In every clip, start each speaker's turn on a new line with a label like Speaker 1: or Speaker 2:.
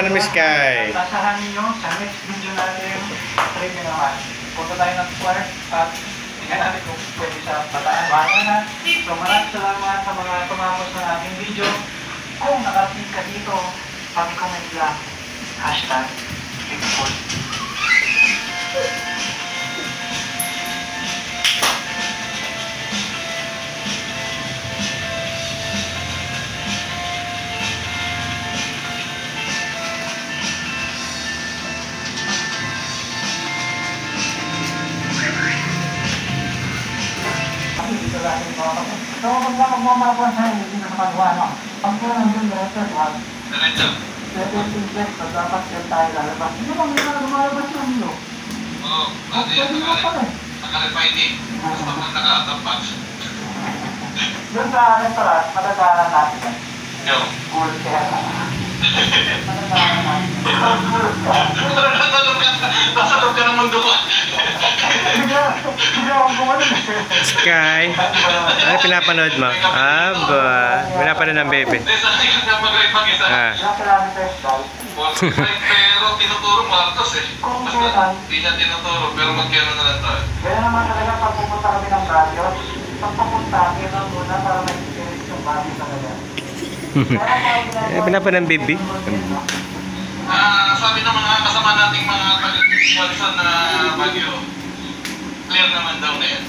Speaker 1: Hanapan ng Miss Kai.
Speaker 2: Tasahan ninyo sa next video natin. Trivia naman. Punta tayo ng square at tingnan natin kung pwede sa bataan. Bahala na. So maraming salamat sa mga tumapos ng ating video. Kung nakarating ka dito, pag-comment lang. #Bigfoot. So, pag magmamakuan sa'yo, hindi na kapagawa, no? Pag kaya nandun, diretso, diba?
Speaker 3: Diretso.
Speaker 2: Setting flex, so dapat yan tayo lalabas. Hindi ba, hindi na lumalabas yung ano?
Speaker 3: Oo, pwede yan. Nakalipay din. Basta pag nakatapat.
Speaker 2: Doon sa restaurant, madadaanan natin yan.
Speaker 3: Yo.
Speaker 2: Cool kaya na. Madadaanan natin. Cool ka.
Speaker 3: Nasalog ka ng mundo ko.
Speaker 2: Hindi ako gumanon.
Speaker 1: Sky, ano pinapanood mo? Aba, pinapanood ng baby.
Speaker 3: Hindi, sa tingin na mag-ride mag-isa.
Speaker 2: Ilang kilometers daw?
Speaker 3: Pero tinuturo Marcos eh. Basta hindi niya tinuturo, pero magkano na lang tayo.
Speaker 2: Kaya naman talaga pag pupunta kami ng radio, pag pupunta, kailan muna para may experience yung body talaga.
Speaker 1: Pinapanood ng baby.
Speaker 3: Sabi ng mga kasama nating mga Walson na Bagyo, clear naman daw na yan.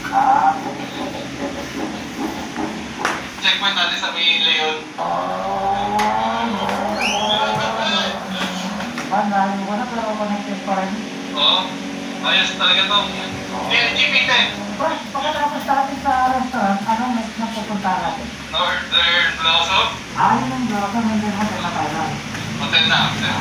Speaker 3: Checkpoint natin sa may Leon.
Speaker 2: Nahali mo na pero connected pa rin.
Speaker 3: Oo, ayos talaga to. GPT eh.
Speaker 2: First, pagkatapos natin sa restaurant, anong next na pupunta natin?
Speaker 3: Northern Blossom.
Speaker 2: Ayun ang Blossom, hindi hotel na tayo.
Speaker 3: Hotel na, hotel.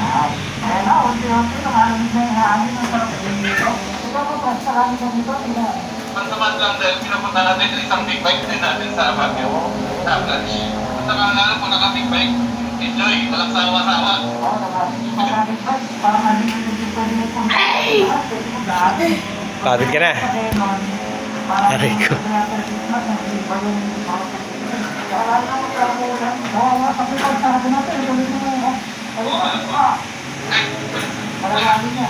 Speaker 2: Kaya na, unti-unti, nakalimit na yung hangin ng sarap dito. Ito po, presta kami na dito, tingnan.
Speaker 3: Pansamat lang dahil pinapunta natin isang big bike din natin sa Baguio. Sa Blanche. At saka lalo po naka-big bike. Enjoy, walang sawa-sawa.
Speaker 2: Oo, naka-big bike, parang nandito dito dito.
Speaker 1: Pagod ka na. Aray ko.
Speaker 2: Marami niya.